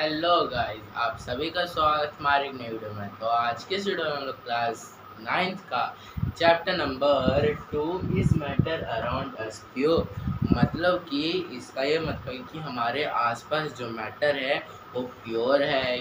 Hello guys, आप सभी का स्वागत हमारे एक नई वीडियो में। तो आज के इस वीडियो में हम लोग क्लास 9th का chapter number 2 is matter around us pure, मतलब कि इसका ये मतलब है कि हमारे आसपास जो मैटर है वो प्योर है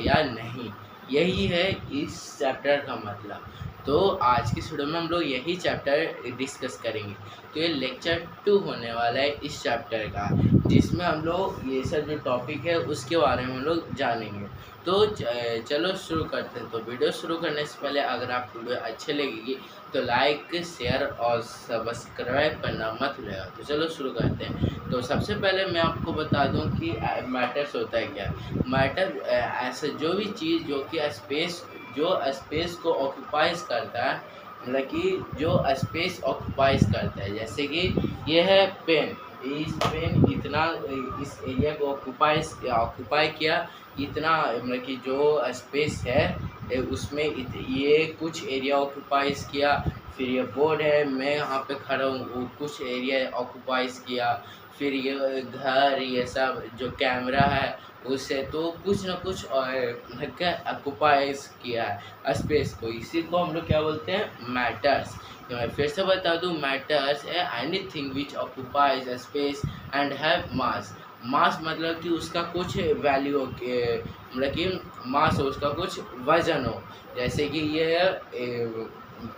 या नहीं, यही है इस चैप्टर का मतलब। तो आज की वीडियो में हम लोग यही चैप्टर डिस्कस करेंगे। तो ये लेक्चर 2 होने वाला है इस चैप्टर का, जिसमें हम लोग ये सब जो टॉपिक है उसके बारे में हम लोग जानेंगे। तो चलो शुरू करते हैं। तो वीडियो शुरू करने से पहले अगर आपको वीडियो अच्छी लगेगी तो लाइक, शेयर और सब्सक्राइब करना मत भूलिएगा। तो चलो शुरू करते हैं। तो सबसे पहले मैं आपको बता दूं कि मैटर्स होता है क्या। मैटर ऐसा जो भी चीज़ जो स्पेस को ऑक्यूपाइज करता है, मतलब कि जो स्पेस ऑक्यूपाइज करता है। जैसे कि ये है पेन, इस पेन इतना इस एरिया को ऑक्यूपाई किया इतना, मतलब कि जो स्पेस है उसमें ये कुछ एरिया ऑक्यूपाइज किया। फिर ये बोर्ड है, मैं यहाँ पे खड़ा हूँ, वो कुछ एरिया ऑक्यूपाइज किया। फिर ये घर, ये सब जो कैमरा है उससे तो कुछ ना कुछ ऑक्यूपाइज किया है स्पेस को। इसी को हम लोग क्या बोलते हैं, मैटर्स। तो मैं फिर से बता दूं, मैटर्स है anything which occupies space and have mass. Mass मतलब कि उसका कुछ वैल्यू हो, मतलब कि मास हो, उसका कुछ वजन हो। जैसे कि ये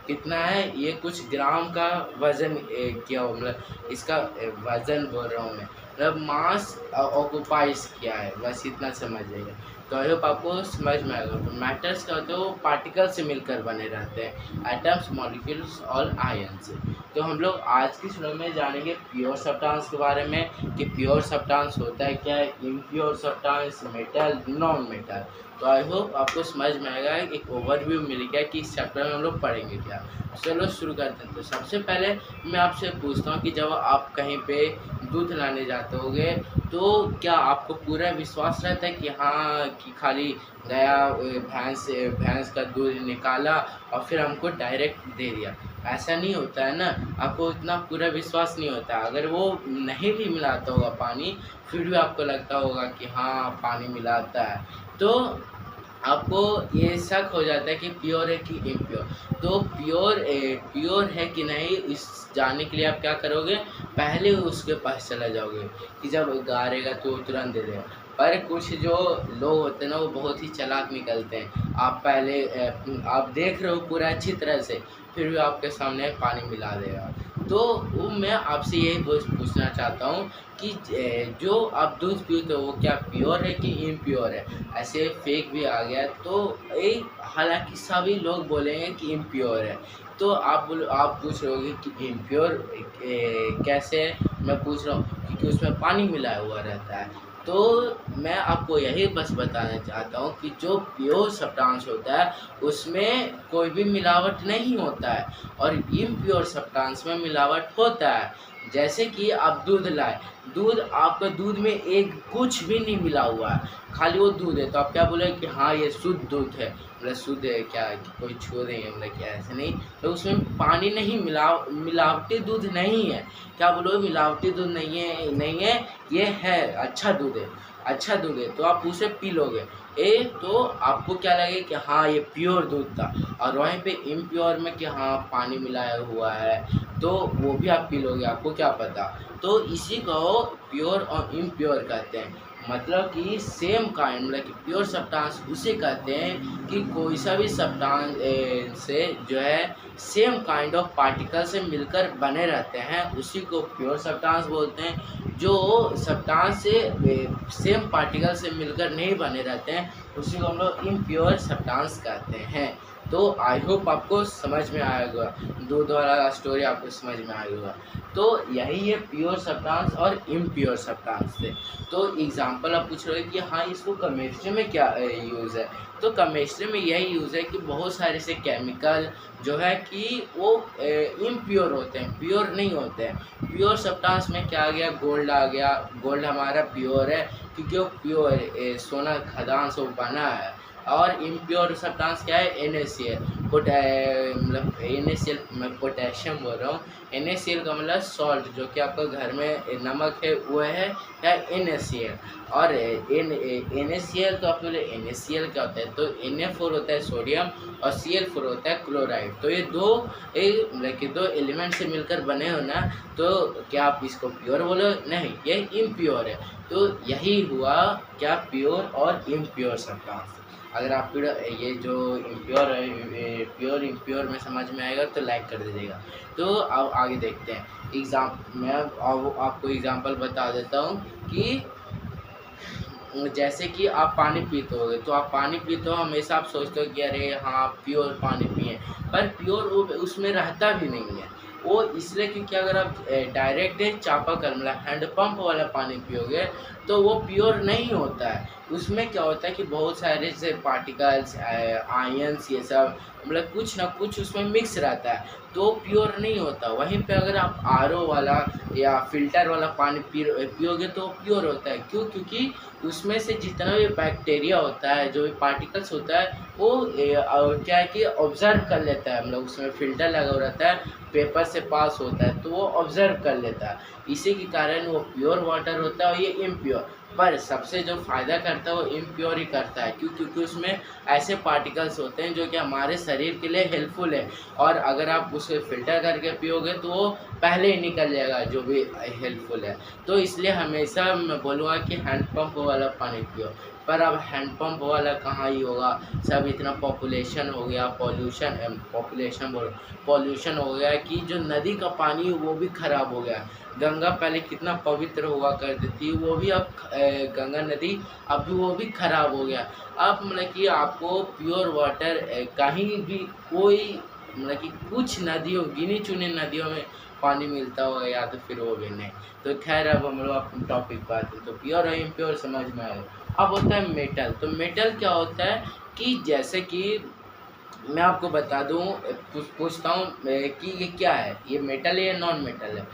कितना है, ये कुछ ग्राम का वजन क्या हो, मतलब इसका वजन बोल रहा हूँ मैं, मतलब मास ऑक्यूपाइज किया है, बस इतना समझिएगा। तो आई होप आपको समझ में आएगा। तो मैटर्स क्या होते हैं, वो पार्टिकल से मिलकर बने रहते हैं, एटम्स, मॉलिक्यूल्स और आयन से। तो हम लोग आज की वीडियो में जानेंगे प्योर सब्सटेंस के बारे में कि प्योर सब्सटेंस होता है क्या, impure substance, metal, non metal. तो आई होप आपको समझ में आएगा, एक ओवरव्यू मिल गया कि इस चैप्टर में हम लोग पढ़ेंगे क्या। चलो शुरू करते हैं। तो सबसे पहले मैं आपसे पूछता हूँ कि जब आप कहीं पे दूध लाने जाते होगे तो क्या आपको पूरा विश्वास रहता है कि हाँ, कि खाली गया, भैंस का दूध निकाला और फिर हमको डायरेक्ट दे दिया? ऐसा नहीं होता है ना, आपको इतना पूरा विश्वास नहीं होता। अगर वो नहीं भी मिलाता होगा पानी, फिर भी आपको लगता होगा कि हाँ पानी मिलाता है, तो आपको ये शक हो जाता है कि प्योर है कि इम्प्योर। तो प्योर है कि नहीं, इस जानने के लिए आप क्या करोगे, पहले उसके पास चला जाओगे कि जब गारेगा तो तुरंत दे देगा। पर कुछ जो लोग होते हैं ना, वो बहुत ही चालाक निकलते हैं। आप पहले आप देख रहे हो पूरा अच्छी तरह से, फिर भी आपके सामने पानी मिला देगा। तो वो मैं आपसे यही पूछना चाहता हूँ कि जो आप दूध पीते हो वो क्या प्योर है कि इम्प्योर है? ऐसे फेक भी आ गया तो हालांकि सभी लोग बोलेंगे कि इम्प्योर है। तो आप पूछ रहे होगे कि इम्प्योर कैसे है? मैं पूछ रहा हूँ क्योंकि उसमें पानी मिलाया हुआ रहता है। तो मैं आपको यही बस बताना चाहता हूँ कि जो प्योर सब्सटेंस होता है उसमें कोई भी मिलावट नहीं होता है, और इम्प्योर सब्सटेंस में मिलावट होता है। जैसे कि आप दूध लाए, आपका दूध में एक कुछ भी नहीं मिला हुआ है, खाली वो दूध है, तो आप क्या बोले कि हाँ ये शुद्ध दूध है, मतलब शुद्ध है क्या कि कोई छू रही है, मतलब क्या, ऐसे नहीं। तो उसमें पानी नहीं, मिलावटी दूध नहीं है। क्या बोलो, मिलावटी दूध नहीं है, ये है अच्छा दूध है, अच्छा दूध है, तो आप उसे पी लोगे। तो आपको क्या लगे कि हाँ ये प्योर दूध था, और वहीं पे इम्प्योर में कि हाँ पानी मिलाया हुआ है, तो वो भी आप पी लोगे, आपको क्या पता। तो इसी को प्योर और इम्प्योर कहते हैं, मतलब कि सेम काइंड, मतलब कि प्योर सब्सटेंस उसे कहते हैं कि कोई सा भी सब्सटेंस से जो है सेम काइंड ऑफ पार्टिकल से मिलकर बने रहते हैं, उसी को प्योर सब्सटेंस बोलते हैं। जो सब्सटेंस से सेम पार्टिकल से मिलकर नहीं बने रहते हैं, उसी को हम लोग इम्प्योर सब्सटेंस कहते हैं। तो आई होप आपको समझ में आएगा, दूध वाला स्टोरी आपको समझ में आएगा। तो यही है प्योर सब्सटेंस और इम्प्योर सब्सटेंस से। तो एग्जांपल आप पूछ रहे हो कि हाँ इसको केमिस्ट्री में क्या यूज़ है। तो केमिस्ट्री में यही यूज़ है कि बहुत सारे से केमिकल जो है कि वो इम्प्योर होते हैं, प्योर नहीं होते हैं। प्योर सब्सटेंस में क्या आ गया, गोल्ड आ गया। गोल्ड हमारा प्योर है क्योंकि वो प्योर सोना खदान से बना है, और इम्प्योर सब्सटेंस क्या है, NaCl, मतलब NaCl, पोटेशियम बोल रहा हूँ। NaCl का मतलब सॉल्ट, जो कि आपका घर में नमक है वो है क्या, NaCl। और NaCl तो आप बोले NaCl क्या होता है, तो Na4 होता है सोडियम और Cl4 होता है क्लोराइड। तो ये मतलब कि दो एलिमेंट से मिलकर बने हो ना, तो क्या आप इसको प्योर बोलो, नहीं, ये इम्प्योर है। तो यही हुआ क्या, प्योर और इम्प्योर सब्सटेंस। अगर आप ये जो इम्प्योर है, प्योर इम्प्योर में समझ में आएगा तो लाइक कर दीजिएगा। तो अब आगे देखते हैं। मैं अब आपको एग्जांपल बता देता हूँ कि जैसे कि आप पानी पीते होगे, तो आप पानी पीते हो, हमेशा आप सोचते हो कि अरे हाँ प्योर पानी पिए, पर प्योर उसमें रहता भी नहीं है। वो इसलिए क्योंकि अगर आप डायरेक्ट चापाकल मतलब हैंडपंप वाला पानी पियोगे तो वो प्योर नहीं होता है। उसमें क्या होता है कि बहुत सारे जैसे पार्टिकल्स, आयंस, ये सब मतलब कुछ ना कुछ उसमें मिक्स रहता है, तो प्योर नहीं होता। वहीं पे अगर आप RO वाला या फिल्टर वाला पानी पियोगे तो प्योर होता है। क्यों? क्योंकि उसमें से जितना भी बैक्टीरिया होता है, जो भी पार्टिकल्स होता है, वो क्या है कि ऑब्जर्व कर लेता है, मतलब उसमें फ़िल्टर लगा हुआ रहता है, पेपर से पास होता है, तो वो ऑब्जर्व कर लेता है। इसी के कारण वो प्योर वाटर होता है और ये इम्प्योर। पर सबसे जो फ़ायदा करता है वो इम्प्योर ही करता है। क्यों? क्योंकि उसमें ऐसे पार्टिकल्स होते हैं जो कि हमारे शरीर के लिए हेल्पफुल है, और अगर आप उसे फ़िल्टर करके पियोगे तो वो पहले ही निकल जाएगा जो भी हेल्पफुल है। तो इसलिए हमेशा मैं बोलूँगा कि हैंडपंप वाला पानी पियो। पर अब हैंडपंप वाला कहाँ ही होगा, सब इतना पॉपुलेशन हो गया, पॉल्यूशन हो गया कि जो नदी का पानी है वो भी ख़राब हो गया। गंगा पहले कितना पवित्र हुआ करती थी, वो भी अब गंगा नदी अब भी वो भी ख़राब हो गया। अब मतलब कि आपको प्योर वाटर कहीं भी कोई मतलब कि कुछ नदियों, गिनी चुनी नदियों में पानी मिलता होगा, या तो फिर वो भी नहीं। तो खैर अब हम लोग अपने टॉपिक पर आते हैं। तो प्योर और इम्प्योर समझ में आए। अब होता है मेटल। तो मेटल क्या होता है कि जैसे कि मैं आपको बता दूं, पूछता हूँ कि ये क्या है, ये मेटल है या नॉन मेटल है।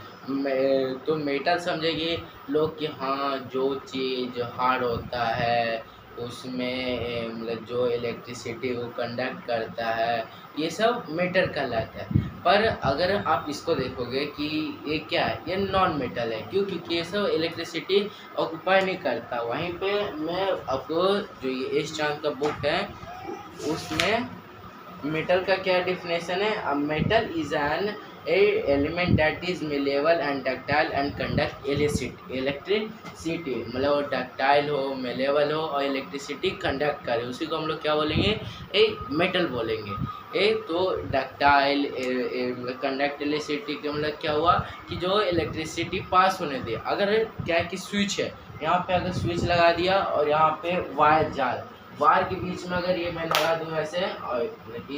तो मेटल समझेंगे लोग कि हाँ जो चीज़ हार्ड होता है उसमें मतलब जो इलेक्ट्रिसिटी को कंडक्ट करता है, ये सब मेटल कहलाता है। पर अगर आप इसको देखोगे कि ये क्या है, ये नॉन मेटल है। क्यों? क्योंकि ये सब इलेक्ट्रिसिटी ऑक्यूपाई नहीं करता। वहीं पे मैं आपको जो ये इस चांद का बुक है उसमें मेटल का क्या डिफिनेशन है, a metal is an element that is malleable and ductile and conduct electricity. मतलब वो डक्टाइल हो, मेलेबल हो और इलेक्ट्रिसिटी कंडक्ट करे, उसी को हम लोग क्या बोलेंगे, मेटल बोलेंगे। तो डक्टाइल कंडक्ट इलेक्ट्रिसिटी के मतलब क्या हुआ कि जो इलेक्ट्रिसिटी पास होने दे। अगर क्या है कि स्विच है, यहाँ पे अगर स्विच लगा दिया और यहाँ पे वायर के बीच में अगर ये मैं लगा दूँ ऐसे, और मतलब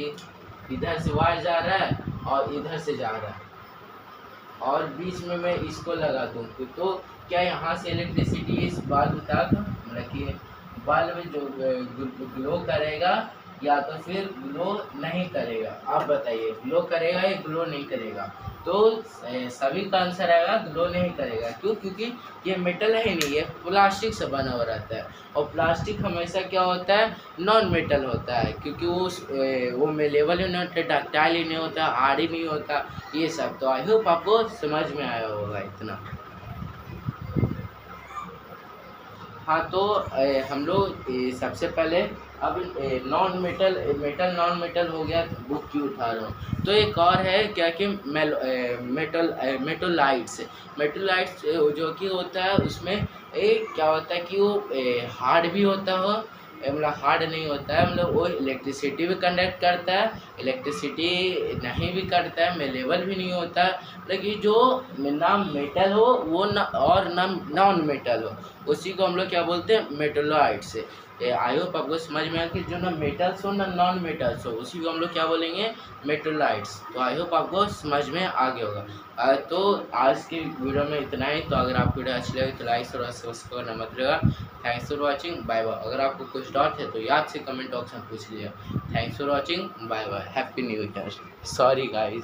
इधर से वायर जा रहा है और इधर से जा रहा है, और बीच में मैं इसको लगा दूँ तो क्या यहाँ से इलेक्ट्रिसिटी इस बल्ब तक मतलब कि बल्ब जो ग्लो करेगा या तो फिर ग्लो नहीं करेगा। आप बताइए, ग्लो करेगा या ग्लो नहीं करेगा? तो सभी का आंसर आएगा ग्लो नहीं करेगा। क्यों? क्योंकि ये मेटल है ही नहीं, ये प्लास्टिक से बना हुआ रहता है, और प्लास्टिक हमेशा क्या होता है, नॉन मेटल होता है। क्योंकि वो मेलेबल ही नहीं होता, डक्टाइल ही नहीं होता, हार्ड ही नहीं होता, ये सब। तो आई होप आपको समझ में आया होगा इतना। हाँ, तो हम लोग सबसे पहले अब नॉन मेटल हो गया, तो बुक क्यों उठा रहा हूँ। तो एक और है क्या कि मेटोलाइट्स जो कि होता है उसमें क्या होता है कि वो हार्ड भी होता हो, मतलब हार्ड नहीं होता है, मतलब वो इलेक्ट्रिसिटी भी कंडक्ट करता है, इलेक्ट्रिसिटी नहीं भी करता है, मेलेबल भी नहीं होता है। लेकिन जो ना मेटल हो वो ना, और ना नॉन मेटल हो, उसी को हम लोग क्या बोलते हैं, मेटोलाइट्स। आई होप आपको समझ में आया कि जो ना मेटल्स हो ना नॉन मेटल्स हो, उसी को हम लोग क्या बोलेंगे, मेटोलाइट्स। तो आई होप आपको समझ में आ गया होगा। तो आज की वीडियो में इतना ही। तो अगर आपको वीडियो अच्छी लगे तो लाइक और सब्सक्राइब करना मत भूलिएगा। Thanks for watching, bye bye. अगर आपको कुछ डाउट है तो याद से कमेंट बॉक्स में पूछ लीजिए। Thanks for watching, bye bye, happy new year. Sorry guys.